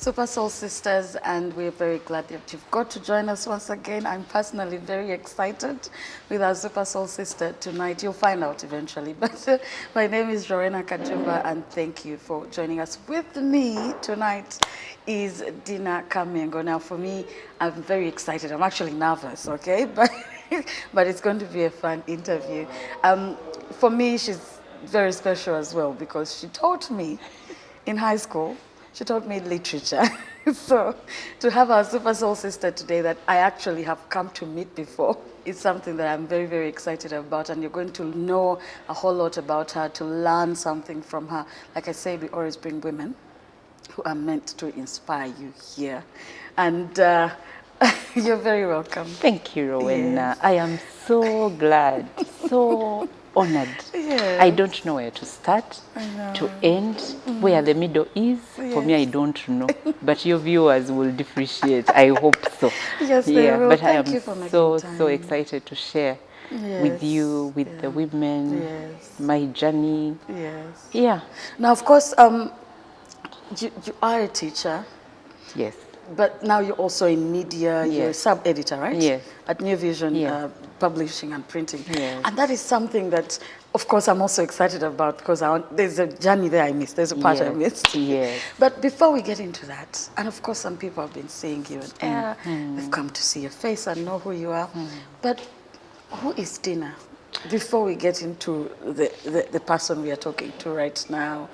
Super Soul Sisters, and we're very glad that you've got to join us once again. I'm personally very excited with our Super Soul Sister tonight. You'll find out eventually. But my name is Rowena Kajumba, and thank you for joining us. With me tonight is Dinah Kamengo. Now, for me, I'm very excited. I'm actually nervous, okay? But it's going to be a fun interview. For me, she's very special as well because she taught me in high school. She taught me literature. So to have our Super Soul Sister today that I actually have come to meet before is something that I'm very, very excited about. And you're going to know a whole lot about her, to learn something from her. Like I say, we always bring women who are meant to inspire you here. And you're very welcome. Thank you, Rowena. Yes. I am so glad, so honored. Yes. I don't know where to start, to end, where the middle is. Yes. For me, I don't know. But your viewers will differentiate. I hope so. Yes, they will. But Thank I you for am making so time. excited to share Yes. with you, with the women, Yes. my journey. Yes. Yeah. Now, of course, you are a teacher. Yes. But now you're also in media, Yes. you're a sub-editor, right? Yes. At New Vision Yes. Publishing and Printing. Yes. And that is something that, of course, I'm also excited about because there's a journey there I missed. There's a part I missed. Yes. But before we get into that, and of course some people have been seeing you on air, they've come to see your face and know who you are. But who is Dinah? Before we get into the person we are talking to right now,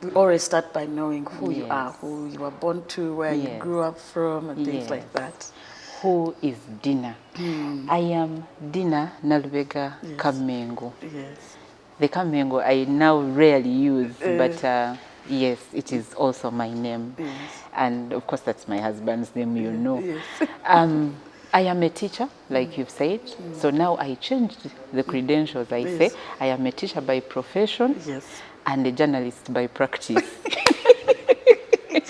we always start by knowing who you are, who you were born to, where you grew up from, and things like that. Who is Dinah? I am Dinah Nalubega Kamengo. Yes. The Kamengo I now rarely use, but yes, it is also my name. Yes. And of course, that's my husband's name, you know. Yes. I am a teacher, like you've said. So now I changed the credentials. I say I am a teacher by profession. Yes. And a journalist by practice.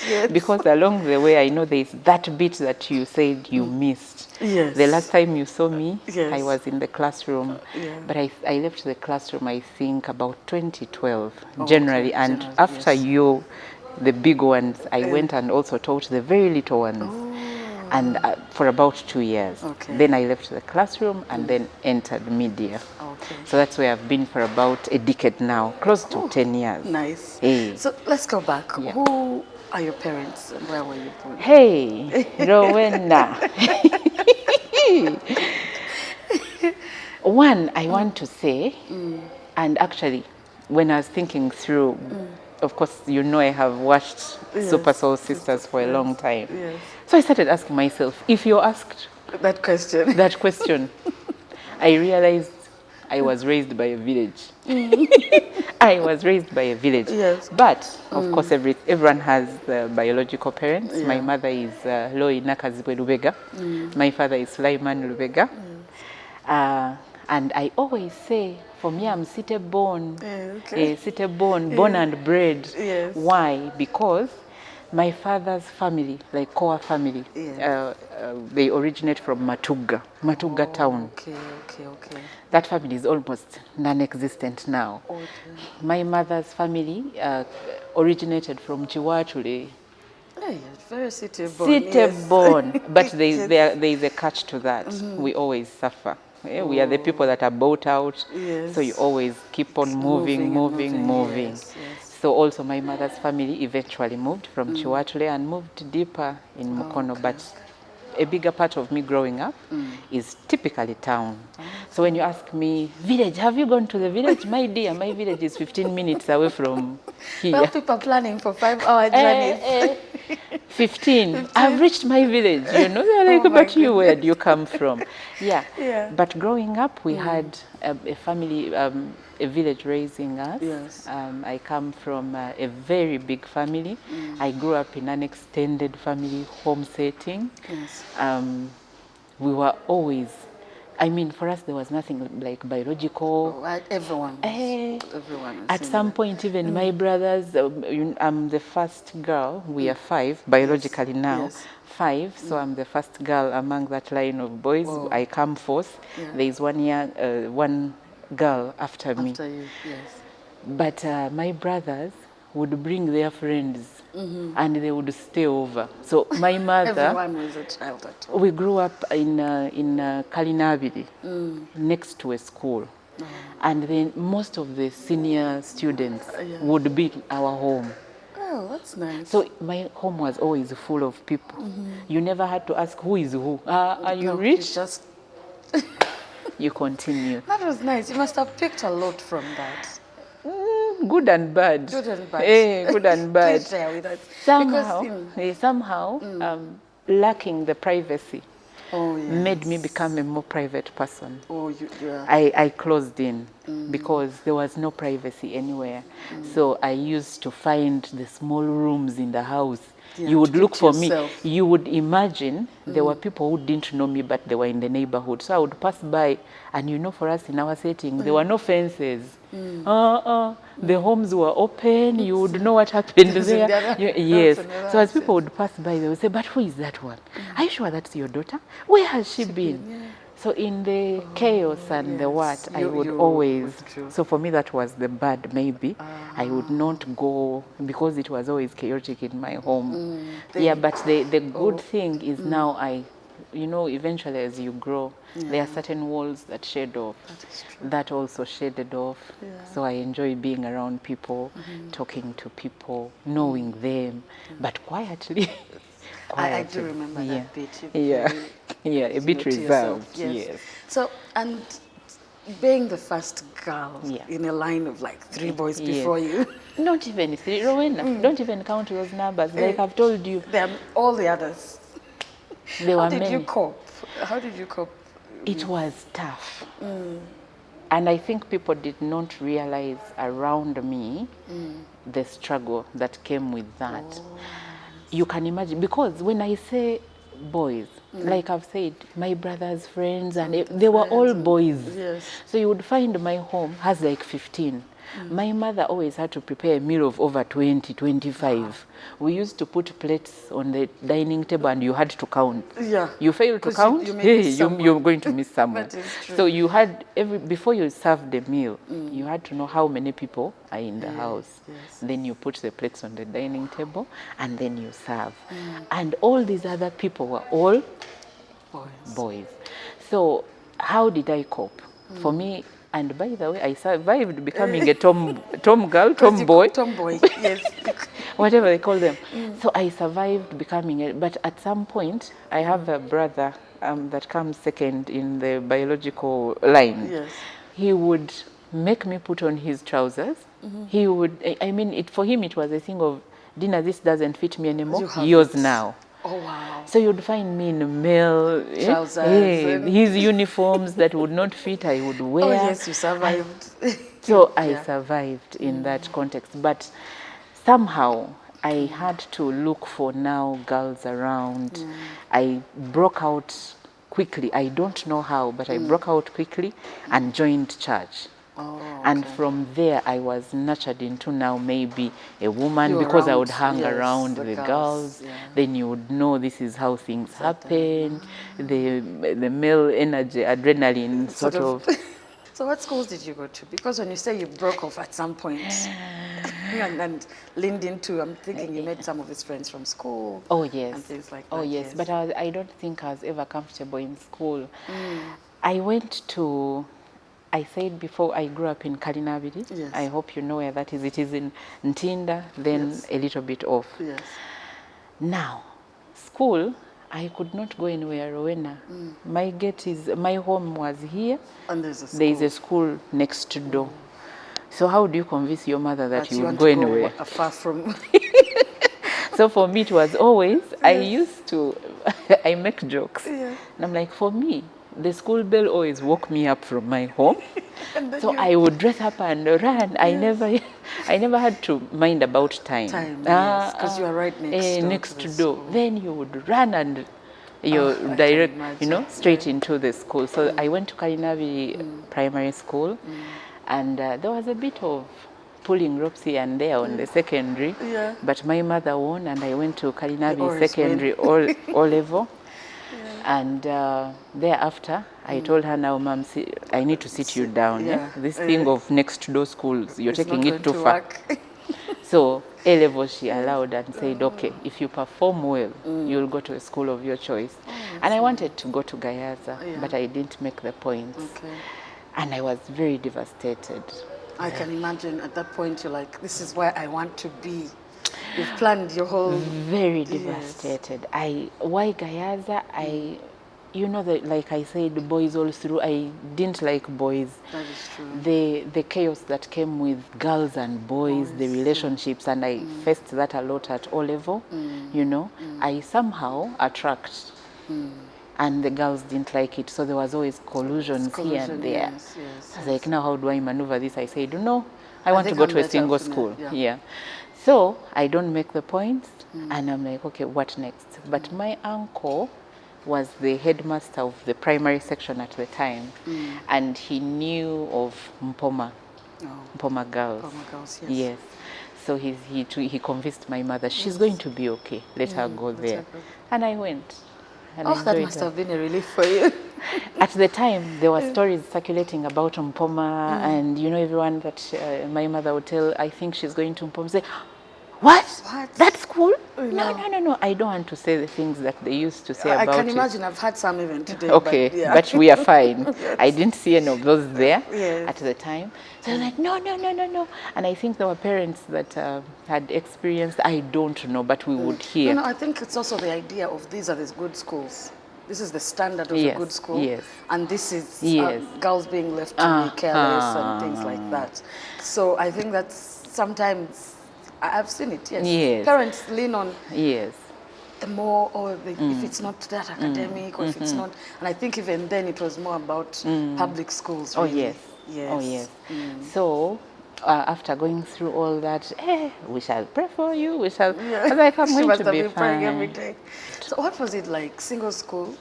Yes. Because along the way, I know there is that bit that you said you missed. Yes. The last time you saw me, Yes. I was in the classroom. Yeah. But I left the classroom, I think, about 2012, January. Okay. And January, after yes. the big ones, I went and also taught the very little ones. Oh. And for about 2 years. Okay. Then I left the classroom and then entered media. Okay. So that's where I've been for about a decade now, close to 10 years. Nice. Hey. So let's go back. Yeah. Who are your parents and where were you born? Hey, Rowena. One, I want to say, and actually, when I was thinking through, of course, you know I have watched Super Soul Sisters for a long time. Yes. So I started asking myself, if you're asked That question. that question, I realized I was raised by a village. I was raised by a village. Yes. But, of course, everyone has biological parents. Yeah. My mother is Loi Nakazibwe Lubega. My father is Sulaiman Lubega. And I always say, for me, I'm city born. City born, born and bred. Yes. Why? Because my father's family, like Koa family, they originate from Matuga town. Okay. That family is almost non-existent now. Okay. My mother's family originated from Chiwachule. Hey, very city born. City born, but there is a catch to that. We always suffer. We are the people that are bought out, so you always keep on moving. Yes. So also my mother's family eventually moved from Chiwachule and moved deeper in Mukono, but a bigger part of me growing up is typically town. So when you ask me, village, have you gone to the village? My dear, my village is 15 minutes away from here. Well, people are planning for 5-hour journeys. 15. I've reached my village, you know. They're like, but you, where do you come from? Yeah. But growing up, we had a family, a village raising us. Yes. I come from a very big family. I grew up in an extended family home setting. Yes. We were always, I mean, for us, there was nothing like biological. Everyone. At some point, even my brothers, I'm the first girl. We are 5, biologically now. Yes. 5, so I'm the first girl among that line of boys. I come fourth. Yeah. There is one girl after me. After you, yes. But my brothers would bring their friends and they would stay over. So my mother, Everyone was a child at home. we grew up in Kalinabiri, next to a school. And then most of the senior students would be in our home. Oh, that's nice. So my home was always full of people. You never had to ask who is who. Are you No, rich? just You continue. that was nice. You must have picked a lot from that. Good and bad. Good and bad. Good and bad. Please share with us. Somehow, Because, lacking the privacy oh, yes. made me become a more private person. Oh, yeah. I closed in because there was no privacy anywhere. So I used to find the small rooms in the house. Yeah, you would to look keep for yourself. me. You would imagine there were people who didn't know me, but they were in the neighborhood. So I would pass by, and you know, for us in our setting, there were no fences. The homes were open. You would know what happened there. Yes. So as people would pass by, they would say, "But who is that one? Are you sure that's your daughter? Where has she been?" So in the chaos and the what, I would always, so for me that was the bad maybe. I would not go because it was always chaotic in my home. But the good thing is now you know, eventually as you grow, there are certain walls that shed off. That is true. That also shaded off. So I enjoy being around people, talking to people, knowing them, but quietly. I do remember that bit. A bit reserved. Yes. So, and being the first girl in a line of like 3 boys before you. Not even 3, Rowena. Don't even count those numbers. Like I've told you. There are all the others. There were How did many. you cope? How did you cope? It was tough. And I think people did not realize around me the struggle that came with that. You can imagine, because when I say boys, like I've said, my brother's friends, and they were all boys. Yes. So you would find my home has like 15. My mother always had to prepare a meal of over 20, 25. We used to put plates on the dining table and you had to count. Yeah. You fail to count, you're going to miss someone. That is true. So you had, before you served the meal, you had to know how many people are in the house. Yes. Then you put the plates on the dining table and then you serve. And all these other people were all boys. So how did I cope? For me, and by the way, I survived becoming a tomboy, Tomboy, yes. whatever they call them. So I survived becoming but at some point, I have a brother that comes second in the biological line. Yes. He would make me put on his trousers. He would, for him it was a thing of, Dinah, this doesn't fit me anymore, yours now. Oh, wow. So you'd find me in male trousers. his uniforms that would not fit, I would wear. Oh, yes, you survived. So I survived in that context. But somehow I had to look for now girls around. I broke out quickly. I don't know how, but I broke out quickly and joined church. Oh, okay. And from there, I was nurtured into now maybe a woman, You're because I around, would hang around the girls. Then you would know this is how things happen. The male energy, adrenaline, sort of. So what schools did you go to? Because when you say you broke off at some point and leaned into, I'm thinking you met some of his friends from school. Oh, yes. And things like that. Oh, yes. But I don't think I was ever comfortable in school. I went to... I said before, I grew up in Kalinabiri. Yes. I hope you know where that is. It is in Ntinda, then a little bit off. Yes. Now, school, I could not go anywhere, Rowena. My home was here. And there's a school. There is a school next door. So how do you convince your mother that you would go anywhere? Far from... So for me, it was always, I used to, I make jokes. And I'm like, for me, the school bell always woke me up from my home. So I would dress up and run. I never had to mind about time. Yes, because you are right next door. Then you would run and you direct, straight into the school. So I went to Kalinavi Primary School, and there was a bit of pulling ropes here and there on the secondary. But my mother won, and I went to Kalinavi Secondary O level. And thereafter, I told her, now, Mom, I need to sit you down. This thing of next door schools, you're taking it too far. So A level she allowed and said, okay, if you perform well, you'll go to a school of your choice. And I wanted to go to Gayaza, but I didn't make the points. Okay. And I was very devastated. I can imagine at that point you're like, this is where I want to be. You've planned your whole... Very devastated. Why Gayaza? You know, like I said, boys all through. I didn't like boys. That is true. The chaos that came with girls and boys, the relationships, and I faced that a lot at O level. You know, I somehow attract. And the girls didn't like it, so there was always collusions here and there. Yes, I was like, now how do I maneuver this? I said, no, I want to go to a single school. Yeah. So I don't make the points, and I'm like, okay, what next? But my uncle was the headmaster of the primary section at the time, and he knew of Mpoma girls. Mpoma girls, yes. Yes. So he convinced my mother, she's going to be okay, let her go there. And I went. And that must have been a relief for you. At the time, there were stories circulating about Mpoma, and you know, everyone that my mother would tell, I think she's going to Mpoma, say, what? That school? No. I don't want to say the things that they used to say about it. I can imagine. I've had some even today. Okay, but we are fine. Yes. I didn't see any of those there at the time. So I was like, no. And I think there were parents that had experienced, I don't know, but we would hear. No, I think it's also the idea of these are the good schools. This is the standard of a good school. Yes. And this is girls being left to be careless and things like that. So I think that's sometimes... I've seen it, yes. Parents lean on the more, if it's not that academic, or if it's not, and I think even then it was more about public schools. Really. Oh yes. So after going through all that, we shall pray for you. We shall. I was like, I'm going to be fine. Every day. So what was it like? Single school?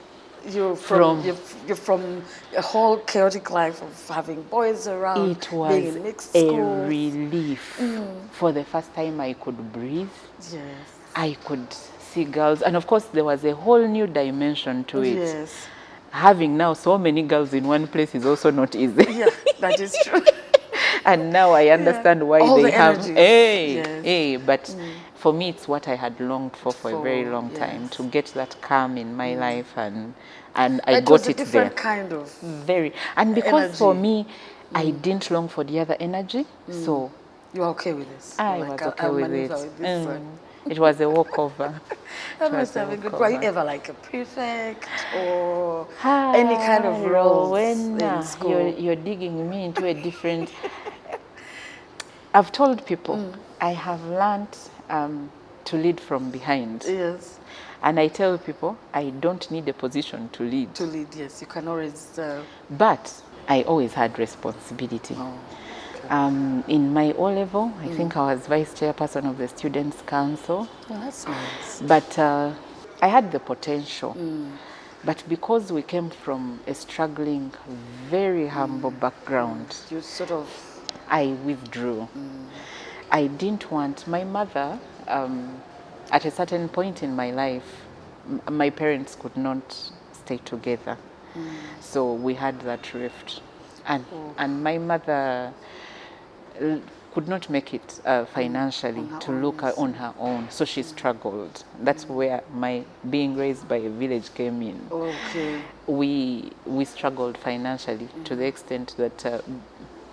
You're from a whole chaotic life of having boys around. It was being in mixed schools. A relief. For the first time, I could breathe. Yes. I could see girls, and of course, there was a whole new dimension to it. Yes. Having now so many girls in one place is also not easy. Yeah, that is true. And now I understand why all they the have. But for me, it's what I had longed for a very long time, to get that calm in my life, and I got it there. Different kind of and because energy. For me, I didn't long for the other energy, so you are okay with this. I was okay with it. It was a walkover. That must have been good. Were you ever like a prefect or any kind of role in school? You're digging me into a different... I've told people I have learned to lead from behind. Yes. And I tell people I don't need a position to lead. To lead, yes. You can always... But I always had responsibility. Oh. In my O level, I think I was vice chairperson of the Students' Council. Oh, that's nice. But I had the potential. But because we came from a struggling, very humble background, you sort of... I withdrew. I didn't want... My mother, at a certain point in my life, my parents could not stay together. So we had that rift. And my mother could not make it financially to look on her own, so she struggled. That's where my being raised by a village came in. Okay. We struggled financially to the extent that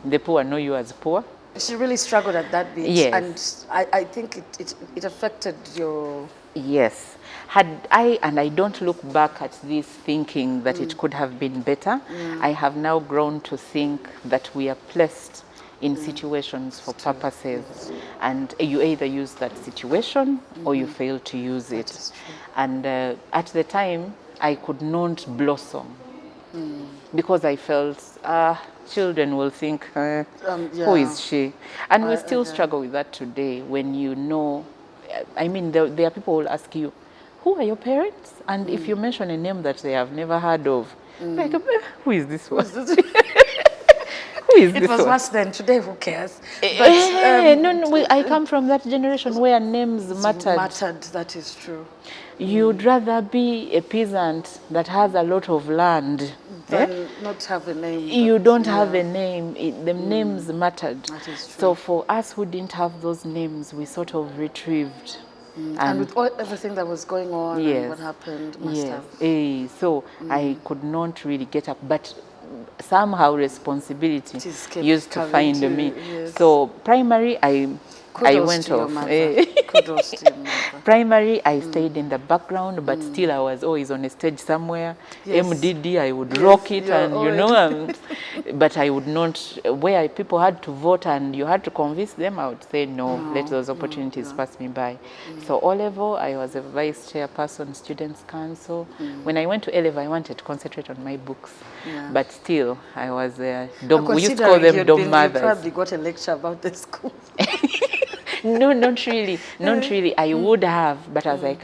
the poor know you as poor. She really struggled at that bit. Yes. And I think it affected your... Yes. And I don't look back at this thinking that it could have been better. I have now grown to think that we are placed in situations for purposes, and you either use that situation or you fail to use it. And at the time, I could not blossom because I felt children will think, who is she? And we still struggle with that today. When you know, I mean, there are people who will ask you, who are your parents? And if you mention a name that they have never heard of, like, who is this one? Who is It this was one? worse then. Today, who cares? I come from that generation where names mattered. Mattered, that is true. You'd rather be a peasant that has a lot of land Than not have a name. you don't have a name. The names mattered. That is true. So for us who didn't have those names, we sort of retrieved. And with everything that was going on and what happened, must have. So I could not really get up, but somehow responsibility used to find me. Yes. So primary, I went to your off. mother. Kudos to your mother. Primary, I stayed in the background, but still I was always on a stage somewhere. Yes. MDD, I would rock it, and always. but I would not, where people had to vote and you had to convince them, I would say no, let those opportunities pass me by. So O-level, I was a vice chairperson, students' council. When I went to A-level, I wanted to concentrate on my books, but still, I was we used to call them dom mothers. You probably got a lecture about the school. No, not really. Not really. I would have, but I was like,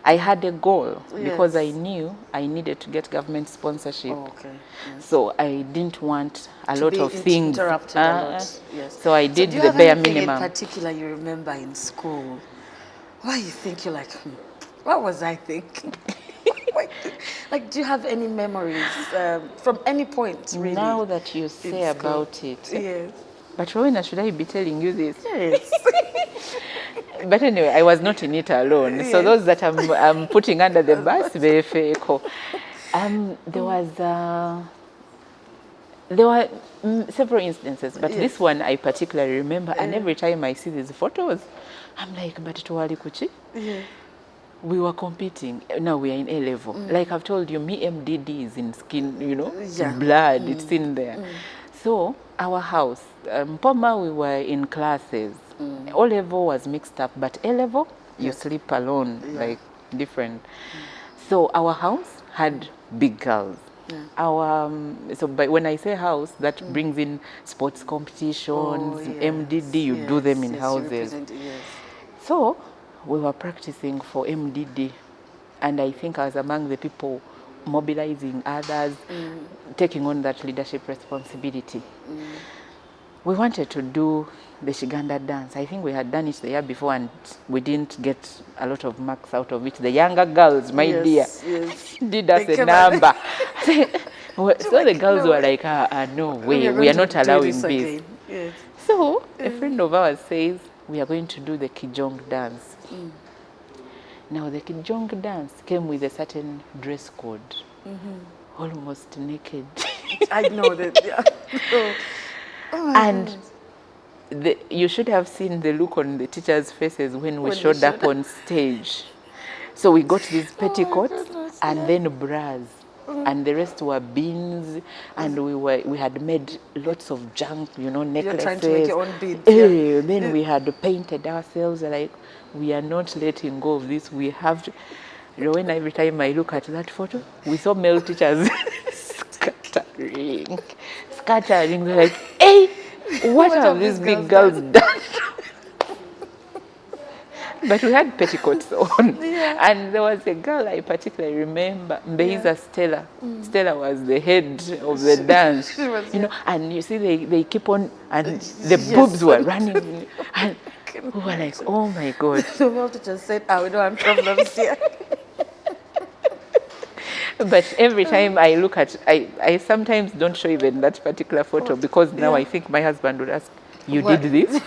I had a goal because I knew I needed to get government sponsorship. Oh, okay. Yes. So I didn't want a lot of things. Interrupted a lot. Yes. So I did do you the have bare anything minimum. in particular you remember in school? Why you think you're like, what was I thinking? Like, do you have any memories from any point, really? Now that you say about it. Yes. But Rowena, should I be telling you this? Yes. But anyway, I was not in it alone. So those that I'm putting under the bus, very fair. There were several instances, but this one I particularly remember. And every time I see these photos, I'm like, but tuwali kuchi? Yeah. We were competing. Now we are in A-level. Like I've told you, me MDD is in skin, blood. It's in there. So our house, Mpoma, we were in classes. O-level was mixed up, but A-level, you sleep alone, like different. So our house had big girls. But when I say house, that brings in sports competitions, MDD, you do them in houses. So we were practicing for MDD, and I think I was among the people mobilizing others, taking on that leadership responsibility. We wanted to do the Shiganda dance. I think we had done it the year before and we didn't get a lot of marks out of it. The younger girls, my dear, did us a number. So the girls were like, no way, we are not allowing this. Yes. So a friend of ours says, we are going to do the Kijong dance. Now the Kijong dance came with a certain dress code, almost naked. I know that, yeah. And you should have seen the look on the teachers' faces when we showed up on stage. So we got these petticoats and then bras, and the rest were beans, and we had made lots of junk, necklaces. You're trying to make your own beads. Then we had painted ourselves like, we are not letting go of this. We have to. When every time I look at that photo, we saw male teachers scattering. They're like, hey, what have these big girls done? But we had petticoats on. And there was a girl I particularly remember, Mbeiza Stella. Stella was the head of the dance. And you see they keep on, and the boobs were running. And we were like, oh my God. The world teacher said, we don't have problems here. But every time I look at, I sometimes don't show even that particular photo because now I think my husband would ask, you did this?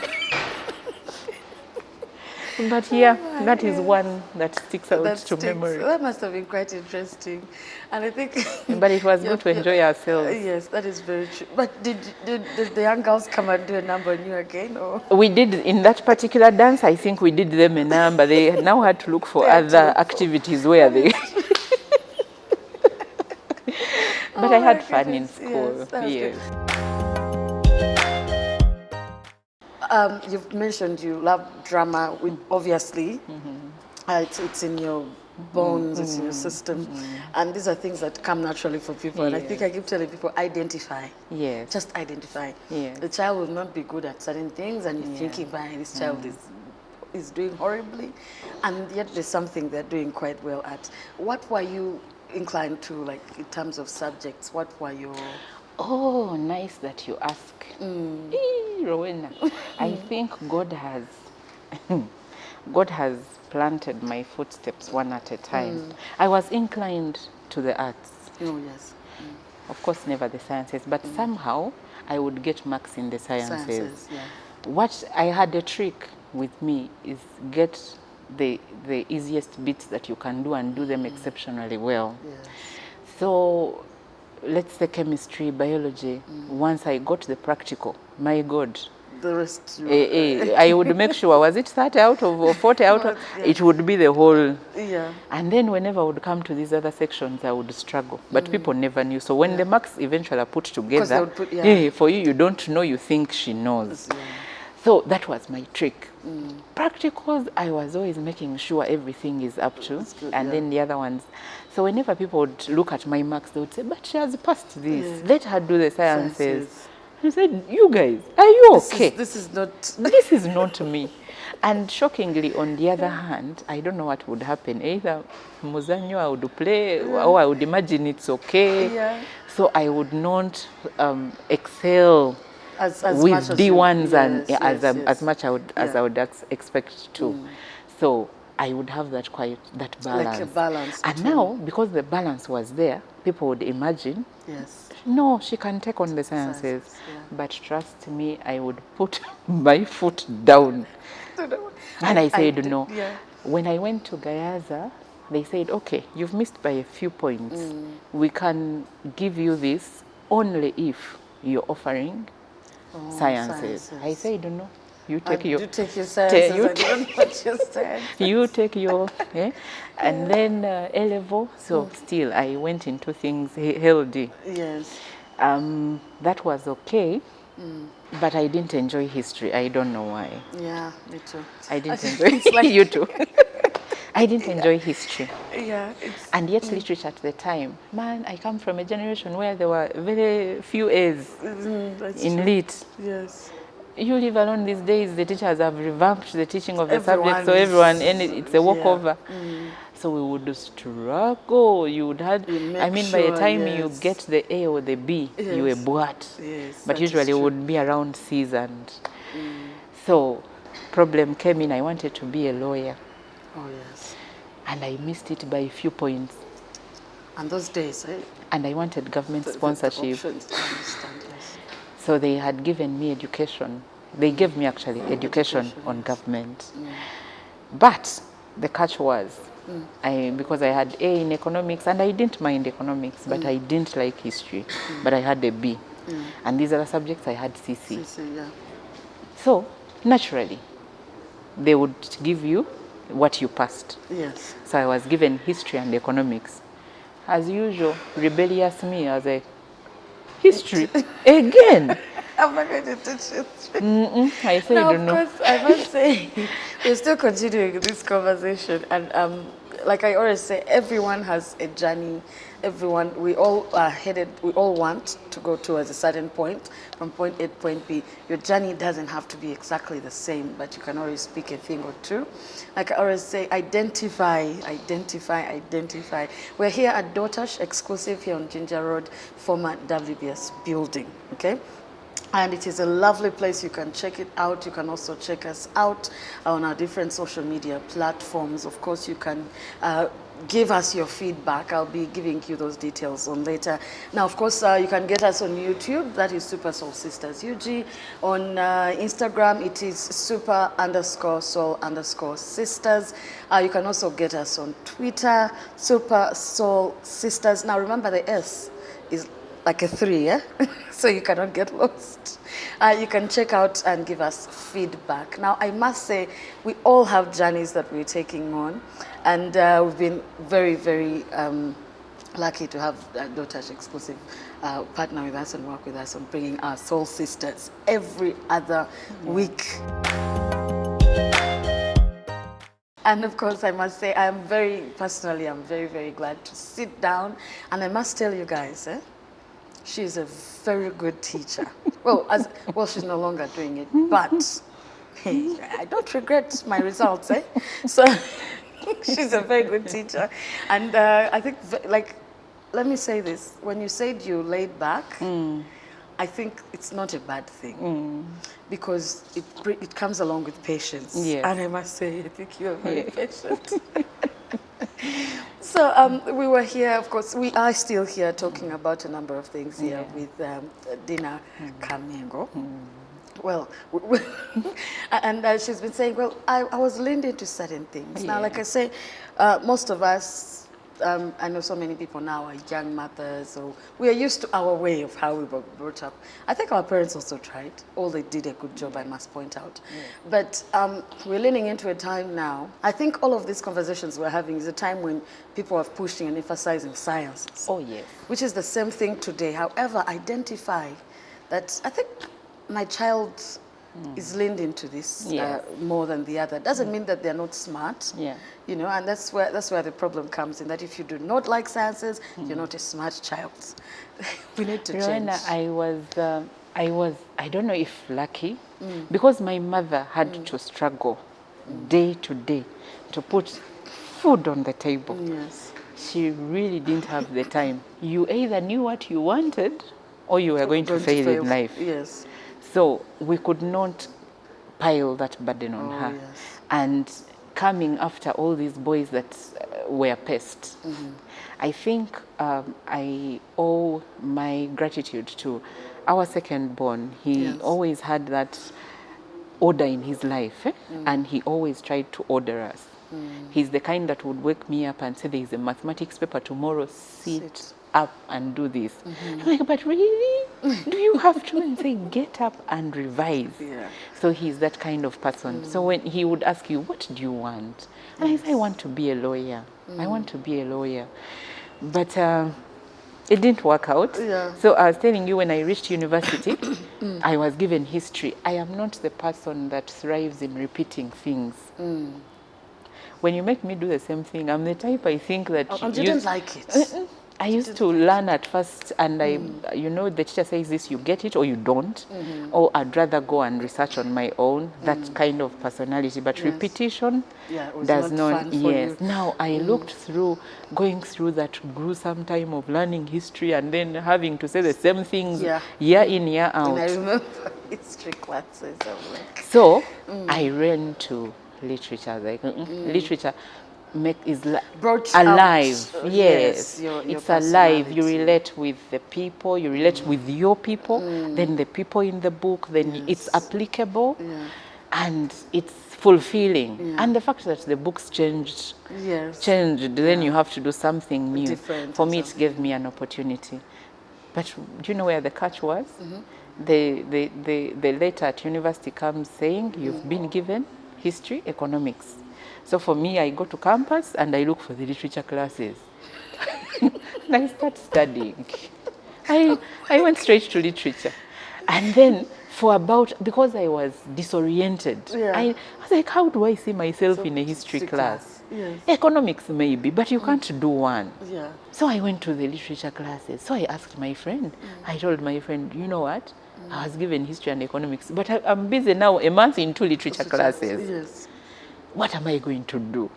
But that is one that sticks out to memory. That must have been quite interesting. And I think... But it was good to enjoy ourselves. Yes, that is very true. But did the young girls come and do a number on you again? Or? We did, in that particular dance, I think we did them a number. They now had to look for other activities where they... But I had fun in school. Yes. You've mentioned you love drama, obviously. It's in your bones, it's in your system. And these are things that come naturally for people. And I think I keep telling people, identify. Yes. Just identify. Yes. The child will not be good at certain things, and you're thinking, this child is doing horribly. And yet there's something they're doing quite well at. What were you inclined to, like, in terms of subjects? What were your Oh, nice that you ask. Rowena, I think God has planted my footsteps one at a time. I was inclined to the arts. Oh, yes. Of course, never the sciences, but somehow I would get marks in the sciences. Sciences, yeah. What I had a trick with me is get the easiest bits that you can do and do them exceptionally well. Yes. So let's say chemistry, biology, once I got the practical, my God, The rest, I would make sure, was it 30 out of or 40 out of, Yeah. it would be the whole. Yeah. And then whenever I would come to these other sections, I would struggle. But people never knew. So when the marks eventually are put together, would put, for you don't know, you think she knows. Yeah. So that was my trick. Practicals, I was always making sure everything is up to. good, And yeah. then the other ones. So whenever people would look at my marks, they would say, but she has passed this. Let her do the sciences. Sciences. I said, you guys, are you okay? This is not... This is not me. And shockingly, on the other hand, I don't know what would happen. Either Muzanyo I would play, or I would imagine it's okay. Yeah. So I would not excel As with much as D1s and yes, as much as I would expect to. So I would have that balance. Like a balance. And now, because the balance was there, people would imagine, Yes. no, she can take on the sciences. Yeah. But trust me, I would put my foot down. And I said no. Yeah. When I went to Gayaza, they said, okay, you've missed by a few points. We can give you this only if you're offering sciences. I said no. You take your... You take your sciences. you I don't want your sciences. You take your... And then A-level. So still, I went into things healthy. Yes. That was okay. But I didn't enjoy history. I don't know why. Yeah, me too. I didn't enjoy you too. I didn't enjoy history. Yeah. And yet literature at the time, man, I come from a generation where there were very few A's in lit. Yes. You live alone these days, the teachers have revamped the teaching of the Everyone subject, so is- everyone, and it's a walkover. Yeah. So we would struggle. You would have, make I mean, by the sure, time you yes. get the A or the B, you were Yes. bored. Yes, But that is usually it true. would be around C's and so problem came in. I wanted to be a lawyer Oh, yes. and I missed it by a few points. And those days, And I wanted government the sponsorship. options, I understand, yes. So they had given me education. They gave me actually education on government. But the catch was, because I had A in economics, and I didn't mind economics, but I didn't like history, but I had a B. And these other subjects I had CC. CC, yeah. So naturally, they would give you what you passed. Yes. So I was given history and economics. As usual, rebellious me, I was like, history again. I'm not going to touch it. I said, Now, no. of course, I must say, we're still continuing this conversation. And like I always say, everyone has a journey. Everyone, we all are headed, we all want to go towards a certain point, from point A to point B. Your journey doesn't have to be exactly the same, but you can always speak a thing or two. Like I always say, identify. We're here at Dotash, exclusive here on Ginger Road, former WBS building, okay? And it is a lovely place. You can check it out. You can also check us out on our different social media platforms. Of course, you can give us your feedback. I'll be giving you those details on later. Now, of course, you can get us on YouTube. That is Super Soul Sisters UG. On Instagram, it is super_soul_sisters. You can also get us on Twitter, Super Soul Sisters. Now, remember the S is like a 3, yeah? So you cannot get lost. You can check out and give us feedback. Now, I must say, we all have journeys that we're taking on, and we've been very, very lucky to have Dotash exclusive partner with us and work with us on bringing our soul sisters every other week. And of course, I must say, I'm very glad to sit down. And I must tell you guys, she's a very good teacher. Well, she's no longer doing it, but hey, I don't regret my results, So she's a very good teacher. And I think, like, let me say this. When you said you laid back, I think it's not a bad thing because it comes along with patience. Yes. And I must say, I think you're very patient. So we were here, of course, we are still here talking about a number of things here with Dinah Kamengo. Well, and she's been saying, well, I was leaned into certain things. Now, like I say, most of us, I know so many people now are young mothers, so we are used to our way of how we were brought up. I think our parents also tried. All they did a good job, I must point out. But we're leaning into a time now. I think all of these conversations we're having is a time when people are pushing and emphasizing sciences. Oh, yes. Which is the same thing today. However, identify that I think my child is leaned into this more than the other. Doesn't mean that they're not smart. Yeah. You know, and that's where the problem comes in, that if you do not like sciences, you're not a smart child. We need to change. Rowena, I don't know if lucky, because my mother had to struggle day to day to put food on the table. Yes. She really didn't have the time. You either knew what you wanted or you were going to fail in life. Yes. So we could not pile that burden on her. Yes. And coming after all these boys that were pests, I think I owe my gratitude to our second born. He always had that order in his life, and he always tried to order us. He's the kind that would wake me up and say, there is a mathematics paper tomorrow, sit up and do this. I'm like, but really? Do you have to? And say, get up and revise. Yeah. So he's that kind of person. So when he would ask you, what do you want? And I say, I want to be a lawyer. I want to be a lawyer. But it didn't work out. Yeah. So I was telling you, when I reached university, I was given history. I am not the person that thrives in repeating things. When you make me do the same thing, I'm the type, I think that... And you didn't like it? I used to learn at first, and the teacher says this, you get it or you don't, or I'd rather go and research on my own, that kind of personality. But repetition does not, fun for you. Now I looked through, going through that gruesome time of learning history and then having to say the same things year in, year out. And I remember history classes. So I ran to literature, like literature is brought alive. Out, yes, your it's alive. You relate with the people, you relate with your people, then the people in the book, then it's applicable, and it's fulfilling. And the fact that the books changed, then you have to do something new. Different. For me, it gave me an opportunity. But do you know where the catch was? The letter at university comes saying, you've been given history, economics. So for me, I go to campus and I look for the literature classes. And I start studying. I went straight to literature. And then because I was disoriented, I was like, how do I see myself in a history class? Yes. Economics maybe, but you can't do one. Yeah. So I went to the literature classes. So I asked my friend. I told my friend, you know what? I was given history and economics, but I'm busy now, a month into literature classes. Yes. What am I going to do?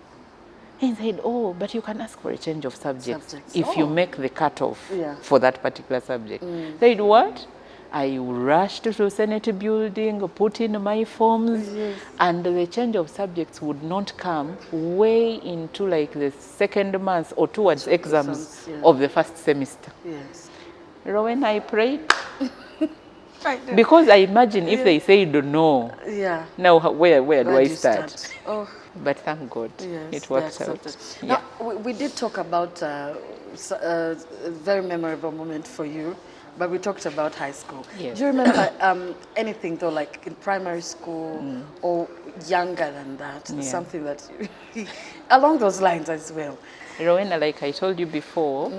And he said, oh, but you can ask for a change of subjects if you make the cutoff for that particular subject. I said, what? I rushed to Senate building, put in my forms, and the change of subjects would not come way into like the second month or towards exams of the first semester. Yes. Rowena, I prayed. Because I imagine if they said no, now where do I start? Oh. But thank God, it worked out. Now, we did talk about a very memorable moment for you, but we talked about high school. Yes. Do you remember anything though, like in primary school or younger than that? Something that along those lines as well. Rowena, like I told you before,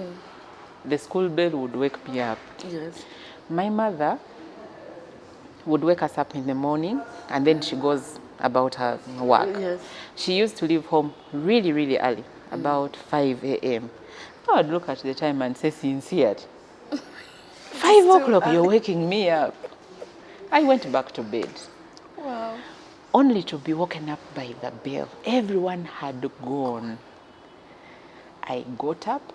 the school bell would wake me up. Yes. My mother would wake us up in the morning, and then she goes about her work. Yes. She used to leave home really, really early, about 5 a.m. I would look at the time and say, sincere, 5 o'clock, you're waking me up. I went back to bed. Wow. Only to be woken up by the bell. Everyone had gone. I got up,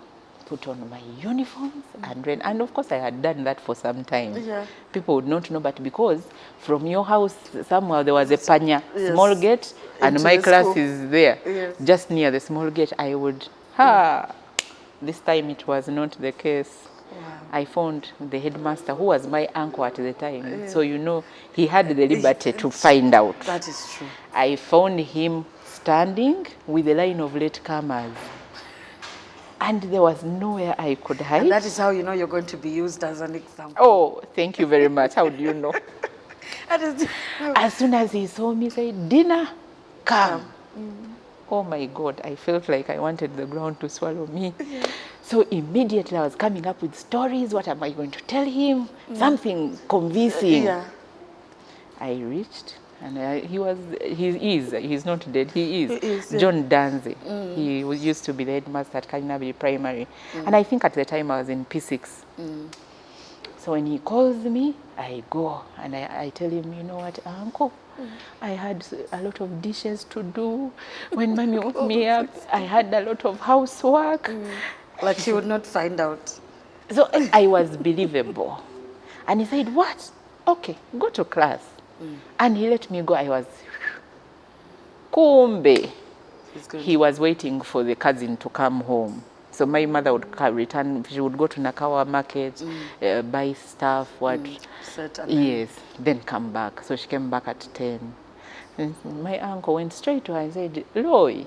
put on my uniforms and ran. And of course, I had done that for some time. Yeah. People would not know, but because from your house somewhere there was a panya, small gate, and Into my the class school. is there, Yes. just near the small gate, I would, this time it was not the case. Wow. I found the headmaster, who was my uncle at the time. So, you know, he had the liberty to find out. That is true. I found him standing with a line of latecomers. And there was nowhere I could hide. And that is how you know you're going to be used as an example. Oh, thank you very much. How do you know? That is As soon as he saw me, he said, Dinah, come. Oh my God, I felt like I wanted the ground to swallow me. So immediately I was coming up with stories. What am I going to tell him? Something convincing. Yeah. I reached, and he's not dead, he is. He is, yeah. John Danzi. He used to be the headmaster at Kalinabi Primary. And I think at the time I was in P6. So when he calls me, I go and I tell him, you know what, Uncle, I had a lot of dishes to do. When Mommy woke me up, I had a lot of housework. Like she would not find out. So I was believable. And he said, what? Okay, go to class. And he let me go. I was, kumbe. He was waiting for the cousin to come home. So my mother would return, she would go to Nakawa market, buy stuff, yes, then come back. So she came back at 10. And my uncle went straight to her and said, Loy,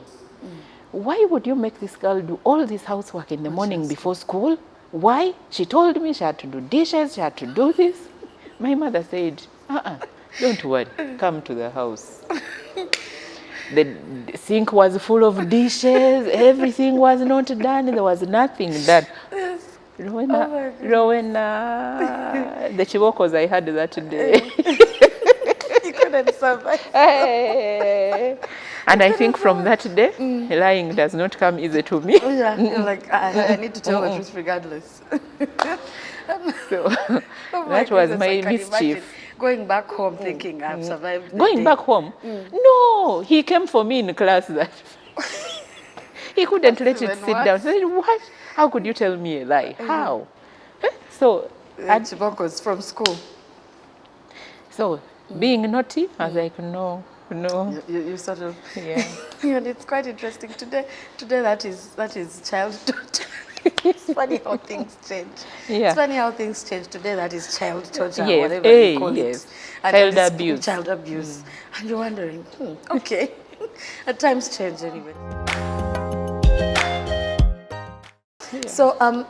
why would you make this girl do all this housework in the morning before school? Why? She told me she had to do dishes, she had to do this. My mother said, don't worry, come to the house. The sink was full of dishes, everything was not done, there was nothing done. Yes. Rowena, the chibokos I had that day. You couldn't survive. And I think from that day, lying does not come easy to me. Yeah, you're like, I need to tell the truth regardless. So Oh that was goodness, my I can imagine mischief. going back home thinking I've survived the Going day. back home? No, he came for me in class that he couldn't let it even sit worse. down. I said, what? How could you tell me a lie? How? So, Chibokos from school. so being naughty, I was like, no. You sort of, Yeah. and it's quite interesting. Today that is childhood. It's funny how things change. Yeah. It's funny how things change. Today that is child torture, Yes. whatever you call Yes. it. And Child then it's abuse. Child abuse. And you're wondering, okay. At times change anyway. Yeah. So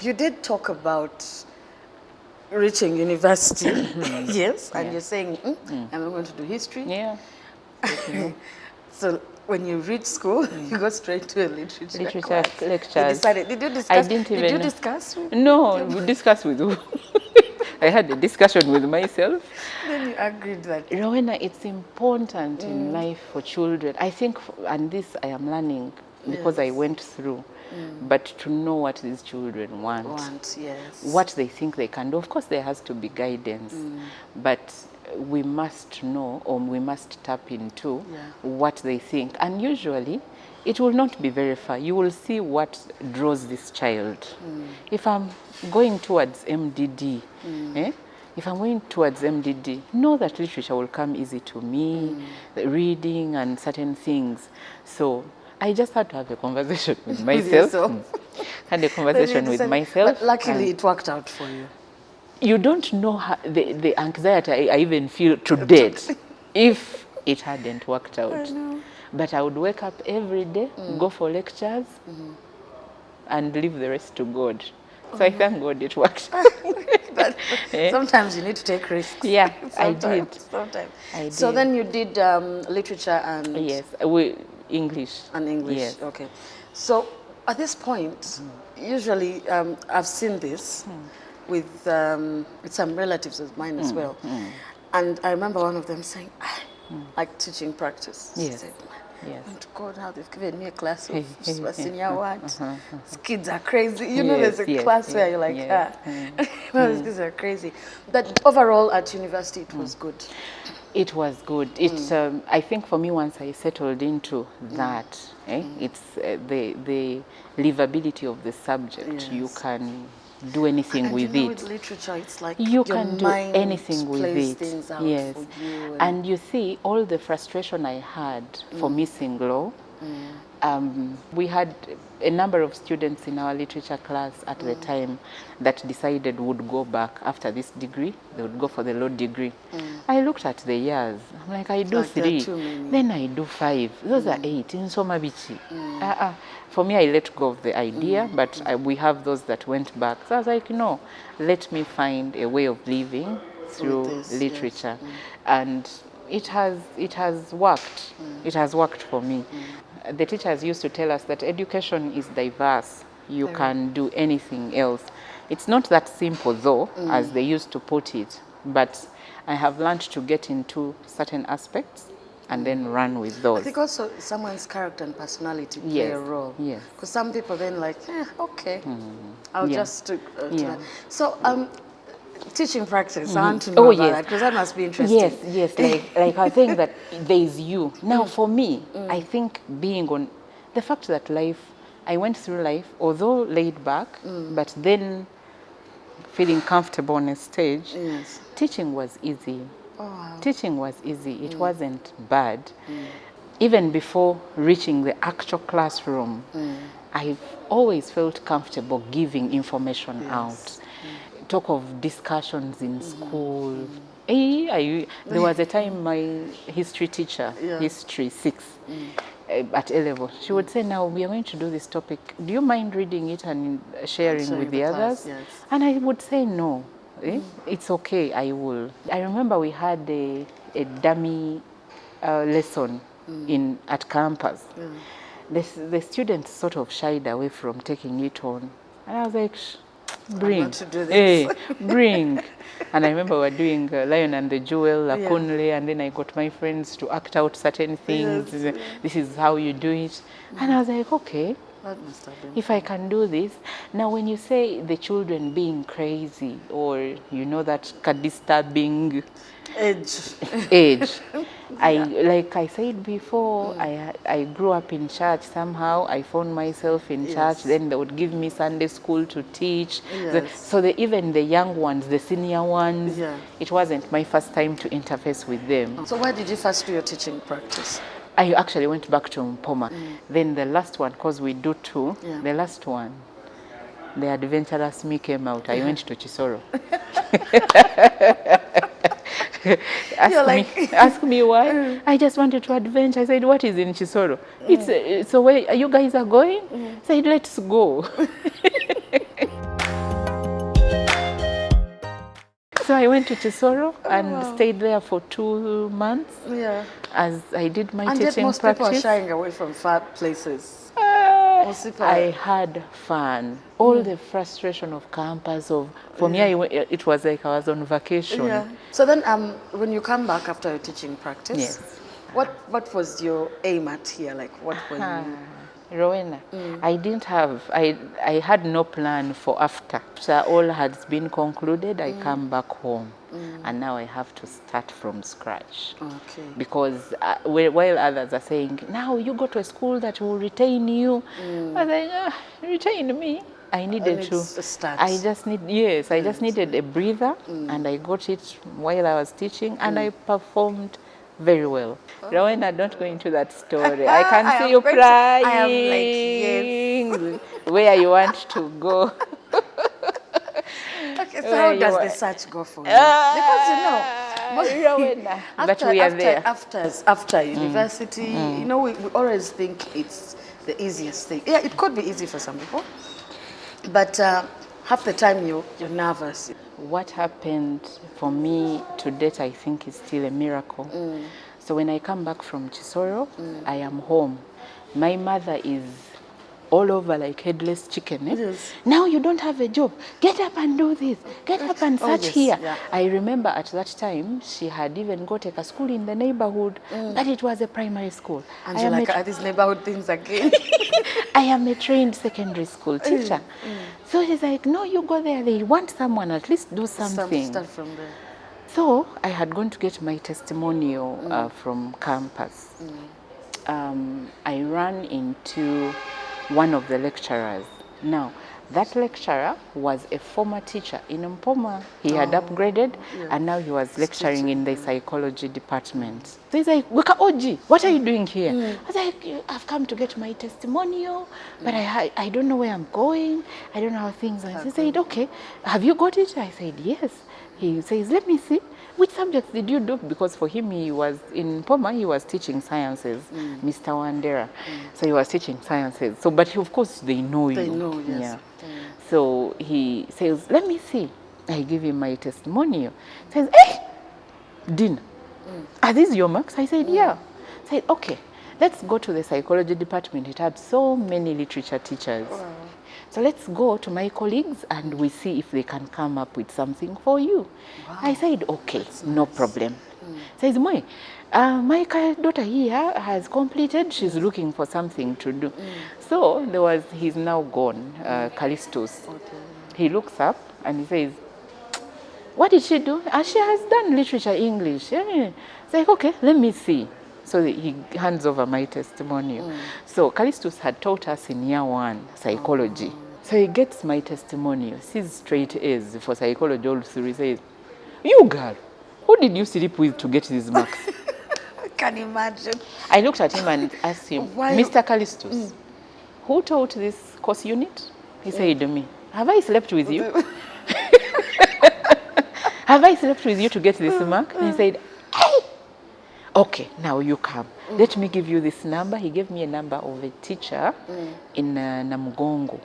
you did talk about reaching university. Yes, and you're saying, I'm going to do history. Yeah. So when you reach school, you go straight to a literature class. lectures. You decided, did you discuss? I didn't Did even you discuss? No, we discussed with who? I had a discussion with myself. Then you agreed that. Rowena, it's important in life for children. I think, and this I am learning because I went through, but to know what these children want, Yes. what they think they can do. Of course, there has to be guidance, but we must know, or we must tap into what they think. And usually, it will not be very far. You will see what draws this child. If I'm going towards MDD, if I'm going towards MDD, know that literature will come easy to me, reading and certain things. So I just had to have a conversation with myself. Had a conversation with myself. But luckily, it worked out for you. You don't know how, the anxiety I even feel to date if it hadn't worked out. I know. But I would wake up every day, go for lectures, and leave the rest to God. So I thank God it worked. But sometimes you need to take risks. Yeah, I did. Sometimes. I So did. then you did literature and Yes, English. and English. Yes. Okay. So at this point, usually I've seen this with some relatives of mine as well. And I remember one of them saying, like teaching practice. She Yes. said, Yes. And God, now they've given me a class of senior what? These kids are crazy. You know, Yes, there's a yes, class where yes, you're like, yes. no, these kids are crazy. But overall, at university, it was good. It was good. I think for me, once I settled into that, it's the livability of the subject. You Yes. can do anything And with you know, it. with literature, it's like You your can do mind anything with plays it. things out Yes. for you. And you see, all the frustration I had for missing law, we had a number of students in our literature class at the time that decided would go back after this degree. They would go for the law degree. I looked at the years. I'm like, I do Like there are 3, too many. then I do 5. Those are 8 in Somabichi. For me, I let go of the idea, but we have those that went back. So I was like, no, let me find a way of living through this, literature. And it has worked. It has worked for me. The teachers used to tell us that education is diverse. You can do anything else. It's not that simple though, as they used to put it, but I have learned to get into certain aspects and then run with those. I think also someone's character and personality play a role. Yes. Because some people then like, okay, I'll Yeah. just stick to Yeah. that. So, teaching practice, I want to know about that because that must be interesting. Yes. Like I think that there is you. Now for me, I think being on the fact that I went through life, although laid back, but then feeling comfortable on a stage. Yes. Teaching was easy. Oh, wow. Teaching was easy. It wasn't bad. Even before reaching the actual classroom, I've always felt comfortable giving information out. Talk of discussions in school. There was a time my history teacher, history 6, at A level, she would say, now we are going to do this topic. Do you mind reading it and sharing with the others? Yes. And I would say no. It's okay, I will. I remember we had a dummy lesson at campus. The students sort of shied away from taking it on. And I was like, bring. I want to do this. Bring. And I remember we were doing Lion and the Jewel, Lakunle, and then I got my friends to act out certain things. Yes. This is how you do it. And I was like, okay, That must have been if I can do this. Now, when you say the children being crazy or, that disturbing age, like I said before, I grew up in church somehow. I found myself in church. Then they would give me Sunday school to teach. So even the young ones, the senior ones, it wasn't my first time to interface with them. So where did you first do your teaching practice? I actually went back to Mpoma. Then the last one, because we do 2, the last one, the adventurous me came out. I went to Chisoro. Ask me why. I just wanted to adventure. I said, what is in Chisoro? It's a way you guys are going? I said, let's go. So I went to Chisoro and stayed there for 2 months as I did my teaching practice. And most people are shying away from far places. I had fun. All the frustration of campus, for me, it was like I was on vacation. So then when you come back after your teaching practice, what was your aim at here? Like what were you... Rowena, I had no plan for after. So all has been concluded, I come back home. And now I have to start from scratch. Okay. Because while others are saying, now you go to a school that will retain you. I was like, retain me. I needed to start. I just needed a breather, and I got it while I was teaching, and I performed very well. Rowena, don't go into that story. I can see you crying. I am like, yes. Where you want to go. Okay, so how does the search go for you? Because Rowena, but we are there. After university, we always think it's the easiest thing. Yeah, it could be easy for some people, but half the time you're nervous. What happened for me to date, I think, is still a miracle. So when I come back from Chisoro, I am home. My mother is all over like headless chicken. Yes. Now you don't have a job. Get up and do this. Get up and search yes, here. yeah. I remember at that time, she had even got a school in the neighborhood, but it was a primary school. And you're like, are these neighborhood things again? I am a trained secondary school teacher. So she's like, no, you go there. They want someone, at least do something. Start from there. So I had gone to get my testimonial from campus. I ran into one of the lecturers. Now, that lecturer was a former teacher in Mpoma. He had upgraded, and now he was lecturing in the psychology department. So he's like, Weka Oji, what are you doing here? I was like, I've come to get my testimonial, but I don't know where I'm going. I don't know how things are. He said, okay, have you got it? I said, yes. He says, let me see. Which subjects did you do? Because for him, he was in Poma, he was teaching sciences, Mr. Wandera. So he was teaching sciences. So, but of course, they know you. They know, yes. Yeah. So he says, let me see. I give him my testimonial. He says, hey, Dinah, are these your marks? I said, yeah. I said, okay, let's go to the psychology department. It had so many literature teachers. Wow. So let's go to my colleagues and we see if they can come up with something for you. Wow. I said, okay, no problem. Says, my daughter here has completed. She's looking for something to do. So he's now gone, Callistus. Okay. He looks up and he says, what did she do? She has done literature English. It's like, okay, let me see. So he hands over my testimonial. So Callistus had taught us in year 1 psychology. So he gets my testimonial, sees straight A's for psychology all through. He says, you girl, who did you sleep with to get these marks? I can imagine. I looked at him and asked him, Mr. Callistus, who taught this course unit? He said to me, have I slept with you? Have I slept with you to get this mark? And he said, hey! Okay, now you come. Let me give you this number. He gave me a number of a teacher in Namugongo.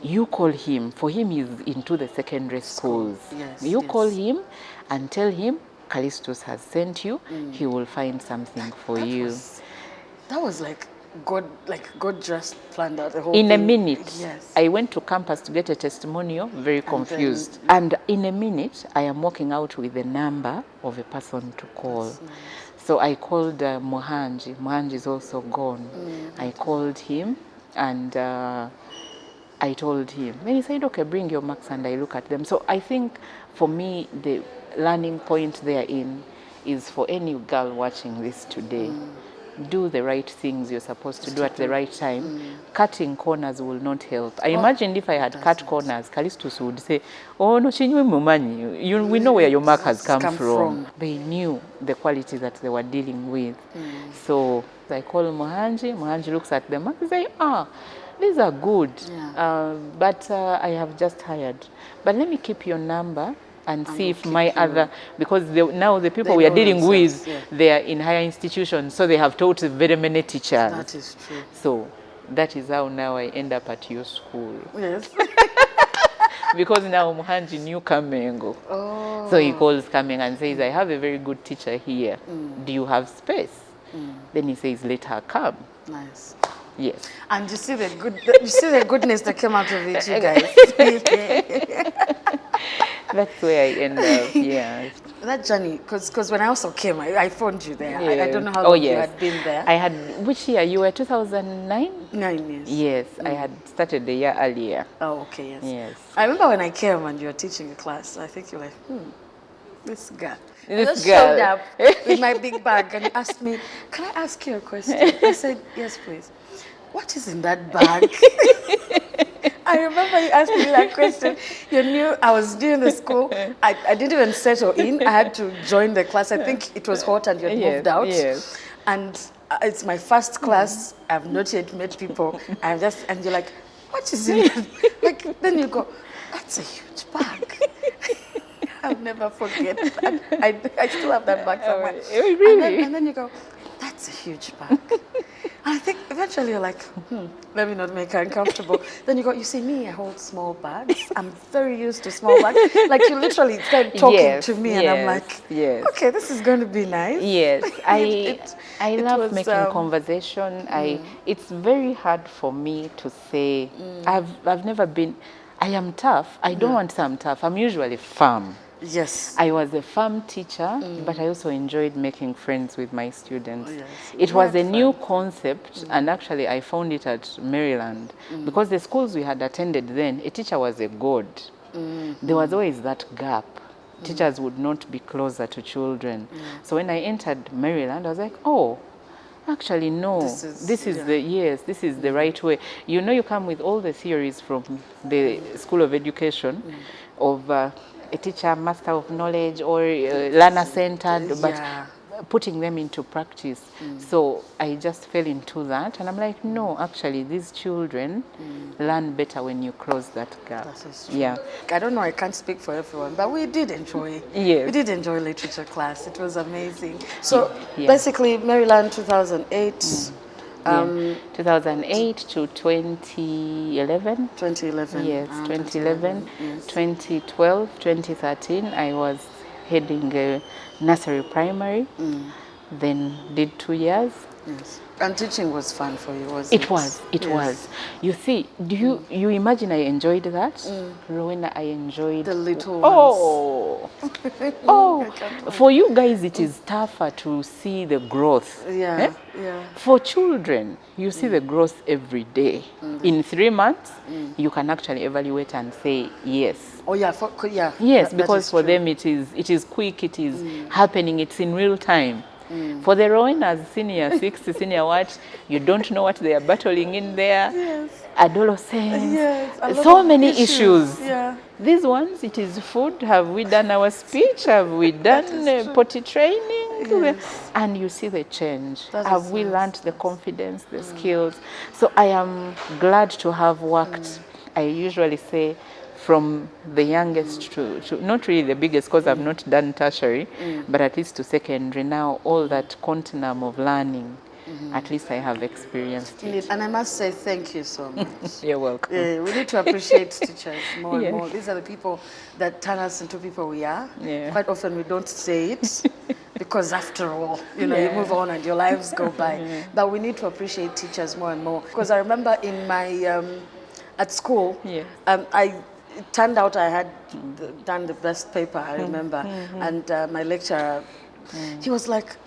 You call him. For him, he's into the secondary schools. Yes, you call him and tell him Callistus has sent you. He will find something for you. That was like God just planned out the whole in thing. A minute, yes. I went to campus to get a testimonial, very confused. And in a minute, I am walking out with the number of a person to call. Nice. So I called Mohanji. Mohanji is also gone. I called him and I told him. And he said, okay, bring your marks and I look at them. So I think for me, the learning point therein is for any girl watching this today. Do the right things you're supposed to do at the right time. Cutting corners will not help. I imagined if I had cut corners, Callistus would say, oh no, we know where your mark has come from. They knew the quality that they were dealing with. So I call Mohanji. Mohanji looks at the mark and say, these are good, but I have just hired. But let me keep your number and see if my other, because now the people we are dealing with, they are in higher institutions, so they have taught very many teachers. That is true. So that is how now I end up at your school. Yes. Because now Muhanji knew Kamengo. Oh. So he calls Kamengo and says, I have a very good teacher here. Do you have space? Then he says, let her come. Nice. Yes. And you see the goodness that came out of it, you guys. That's where I end up, yeah. That journey, because when I also came, I phoned you there. I don't know how long you had been there. I had, which year? You were 2009? 9 years. Yes, I had started the year earlier. Oh, okay, yes. Yes. I remember when I came and you were teaching a class, I think you were like, this girl. This girl. Showed up with my big bag and asked me, can I ask you a question? I said, yes, please. What is in that bag? I remember you asked me that question. You knew I was doing the school. I didn't even settle in. I had to join the class. I think it was hot and you had moved out. Yes. And it's my first class. I've not yet met people. And you're like, what is in it? Like, then you go, that's a huge bag. I'll never forget that. I still have that bag somewhere. Really? And then you go, that's a huge bag. I think eventually you're like, let me not make her uncomfortable. Then you see me, I hold small bags. I'm very used to small bags. Like you literally start talking Yes, to me and I'm yes, like, yes. okay, this is going to be nice. Yes, I it love was, making conversation. It's very hard for me to say. I've never been. I am tough. I don't want to say I'm tough. I'm usually firm. Yes. I was a firm teacher, but I also enjoyed making friends with my students. Yes, It we was had a new fun. concept, and actually I found it at Maryland because the schools we had attended then, a teacher was a god. There was always that gap. Teachers would not be closer to children. So when I entered Maryland, I was like, oh, actually, no. This is the right way. You know, you come with all the theories from the School of Education of a teacher, master of knowledge, or learner-centered, but putting them into practice. So I just fell into that, and I'm like, no, actually, these children learn better when you close that gap. That is true. Yeah. I don't know, I can't speak for everyone, but we did enjoy. Yes. We did enjoy literature class. It was amazing. So Yeah. basically, Maryland 2008. 2008 to 2011. 2011. Yes, 2011, Yes. 2012, 2013, I was heading a nursery primary, then did 2 years. Yes. And teaching was fun for you, wasn't it? It was. You see, do you imagine I enjoyed that? Rowena, I enjoyed... The little ones. Oh, for you guys it is tougher to see the growth. Yeah, yeah. For children, you see the growth every day. In 3 months, you can actually evaluate and say yes. Oh yeah, Yes, that because is for true. them it is quick, it is happening, it's in real time. For the Rowenas, senior 6, senior what, you don't know what they are battling in there. Yes. Adolescents, Yes, a lot so of many issues. Yeah. These ones, it is food. Have we done our speech? Have we done potty training? Yes. And you see the change. That Have is we nice. learned the confidence, the skills? So I am glad to have worked. I usually say from the youngest to not really the biggest, because I've not done tertiary, but at least to secondary now, all that continuum of learning, at least I have experienced it. Indeed. And I must say thank you so much. You're welcome. We need to appreciate teachers more Yeah. and more. These are the people that turn us into people we are. Yeah. Quite often we don't say it because after all, you know, you Yeah. move on and your lives go by. But we need to appreciate teachers more and more. Because I remember in my, at school, it turned out I had done the best paper, I remember. And my lecturer, he was like,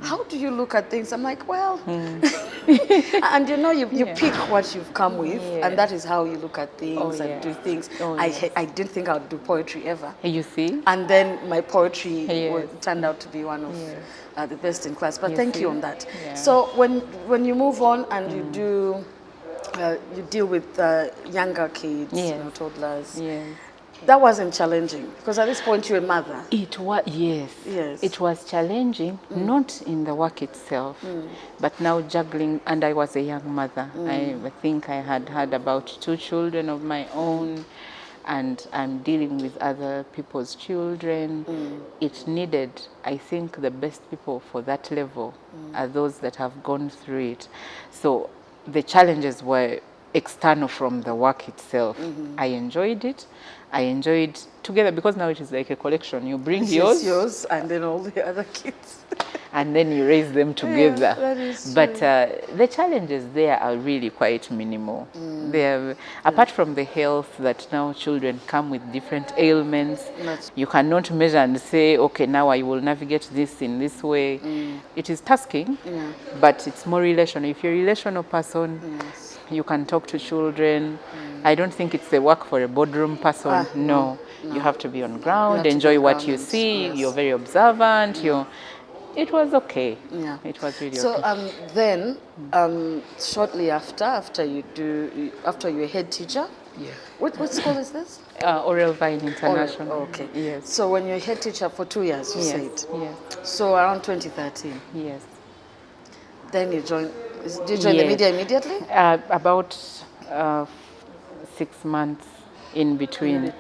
how do you look at things? I'm like, well, and you know, you pick what you've come with, and that is how you look at things and do things. I didn't think I would do poetry ever. You see? And then my poetry turned out to be one of the best in class. But thank you on that. Yeah. So when you move on and you do, you deal with younger kids, you know, toddlers. Yes. That wasn't challenging because at this point you're a mother. It was, yes. It was challenging, not in the work itself, but now juggling, and I was a young mother. I think I had about 2 children of my own, and I'm dealing with other people's children. It needed, I think, the best people for that level are those that have gone through it. So the challenges were external from the work itself. I enjoyed it. I enjoyed together because now it is like a collection. You bring yours, and then all the other kids. and then you raise them together. That is but the challenges there are really quite minimal. Apart from the health that now children come with different ailments, you cannot measure and say, okay, now I will navigate this in this way. It is tasking, but it's more relational. If you're a relational person, you can talk to children. I don't think it's the work for a boardroom person. No. You have to be on ground, enjoy what you see. You're very observant. It was okay. Yeah. It was really okay. So then, shortly after you're head teacher. Yeah. What school is this? Oral Vine International. Okay. Yes. So when you're head teacher for 2 years, you said. Yes. So around 2013. Yes. Then you joined. Did you join the media immediately? About 6 months in between.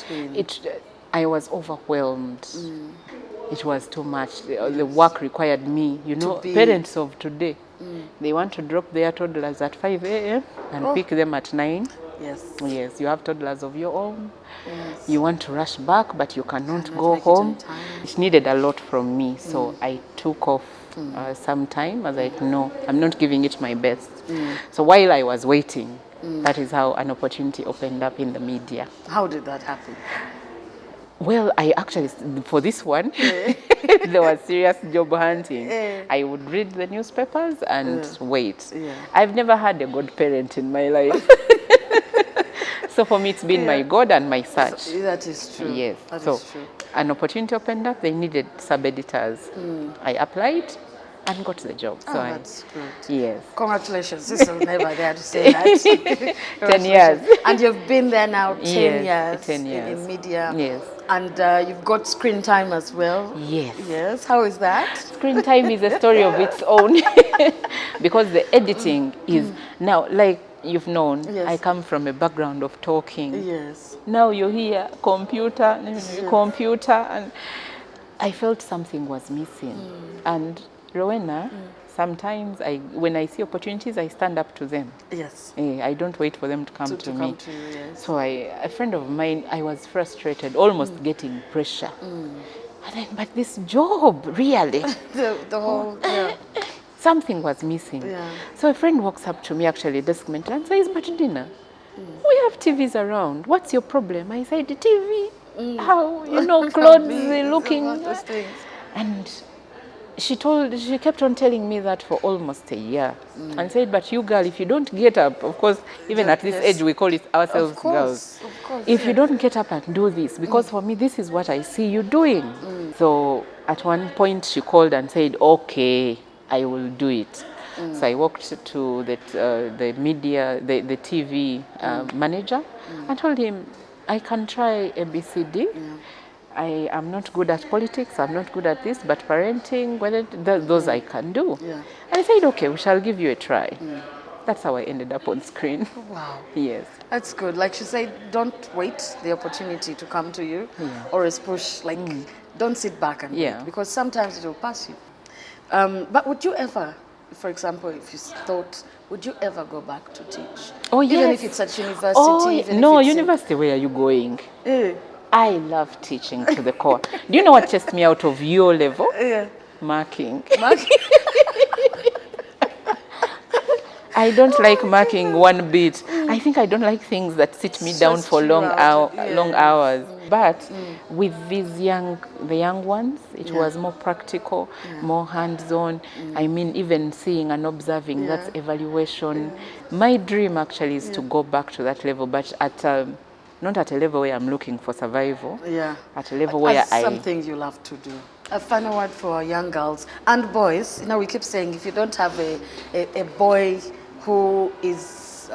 I was overwhelmed. it was too much. The work required me. You know, parents of today, they want to drop their toddlers at 5 a.m. and pick them at 9. Yes. Yes, you have toddlers of your own. Yes. You want to rush back, but you cannot go home. It needed a lot from me, so I took off some time. I was like, no, I'm not giving it my best. So while I was waiting, that is how an opportunity opened up in the media. How did that happen? Well, I actually, for this one, there was serious job hunting. I would read the newspapers and wait. I've never had a good parent in my life. So for me, it's been my God and my search. That is true. Yes. That so is true. An opportunity opened up. They needed sub-editors. I applied and got the job. So that's good. Yes. Congratulations. This will never dare to say that. 10 years. And you've been there now 10 Yes, years, 10 years in media. Yes. And you've got screen time as well. Yes. Yes. How is that? Screen time is a story of its own because the editing is now, like you've known, I come from a background of talking. Yes. Now you hear computer, and I felt something was missing. And Rowena, sometimes when I see opportunities, I stand up to them. Yes. I don't wait for them to come to me. To you, yes. So a friend of mine, I was frustrated, almost getting pressure. And then, but this job, really? the whole, Something was missing. Yeah. So a friend walks up to me, actually, desk mentor, and says, but Dinah, we have TVs around. What's your problem? I said, the TV. How, clothes looking. Those things. And she kept on telling me that for almost a year. And said, but you girl, if you don't get up, of course, even at this age, we call it ourselves girls. Of course. If you don't get up and do this, because for me, this is what I see you doing. So at one point, she called and said, okay, I will do it. So I walked to the media, the TV manager, and told him, I can try ABCD. I am not good at politics, I'm not good at this, but parenting, those I can do. And I said, okay, we shall give you a try. That's how I ended up on screen. Wow. Yes. That's good. Like she said, don't wait the opportunity to come to you, or else push, don't sit back and wait, because sometimes it will pass you. But would you ever, for example, if you thought, would you ever go back to teach? Oh, yes. Even if it's at university? No, university, where are you going? I love teaching to the core. Do you know what chased me out of your level? Marking. I don't like marking one bit. I think I don't like things that sit me down for long hours. But with the young ones, it was more practical, more hands-on. I mean, even seeing and observing, that's evaluation. My dream actually is to go back to that level, but not at a level where I'm looking for survival. At a level where something you love to do. A final word for our young girls and boys. We keep saying, if you don't have a boy who is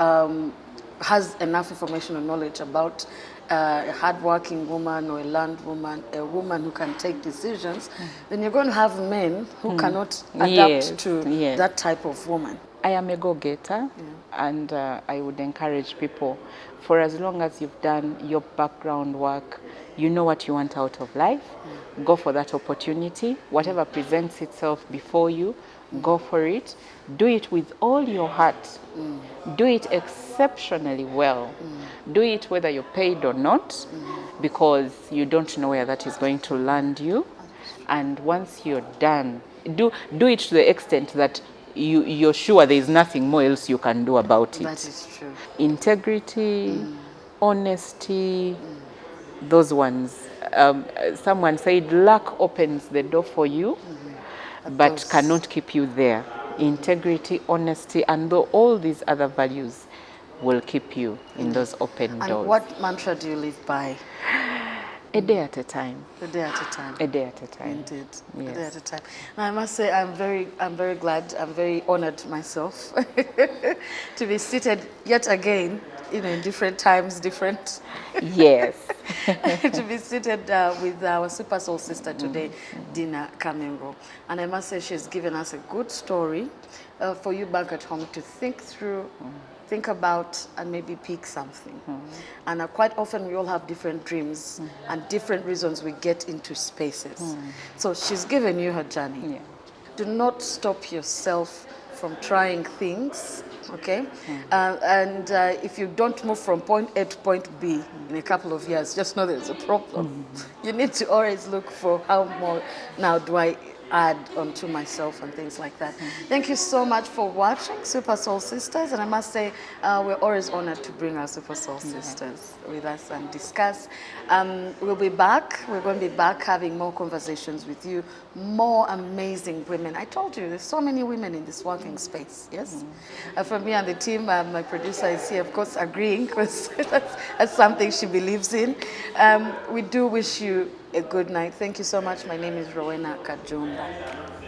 has enough information or knowledge about a hardworking woman or a learned woman, a woman who can take decisions, then you're going to have men who cannot adapt to that type of woman. I am a go-getter, and I would encourage people, for as long as you've done your background work, you know what you want out of life, go for that opportunity. Whatever presents itself before you, go for it. Do it with all your heart. Do it exceptionally well. Do it whether you're paid or not, because you don't know where that is going to land you. And once you're done, do it to the extent that you're sure there's nothing more else you can do about it. That is true. Integrity, honesty, those ones. Someone said luck opens the door for you, but cannot keep you there. Integrity, honesty, and all these other values will keep you in those open doors. And what mantra do you live by? A day at a time. A day at a time. A day at a time. Indeed. Yes. A day at a time. Now I must say I'm very glad, I'm very honored myself to be seated yet again, in different times, different. Yes. To be seated with our Super Soul sister today, Dinah Kamengo. And I must say she's given us a good story for you back at home to think through think about and maybe pick something. And quite often we all have different dreams and different reasons we get into spaces. So she's given you her journey. Yeah. Do not stop yourself from trying things, okay? And if you don't move from point A to point B in a couple of years, just know there's a problem. You need to always look for how more now do I add onto myself and things like that. Thank you so much for watching Super Soul Sisters, and I must say we're always honored to bring our Super Soul Sisters with us and discuss. We'll be back. We're going to be back having more conversations with you, more amazing women. I told you, there's so many women in this working space, yes? For me and the team, my producer is here, of course, agreeing, because that's something she believes in. We do wish you a good night. Thank you so much. My name is Rowena Kajumba.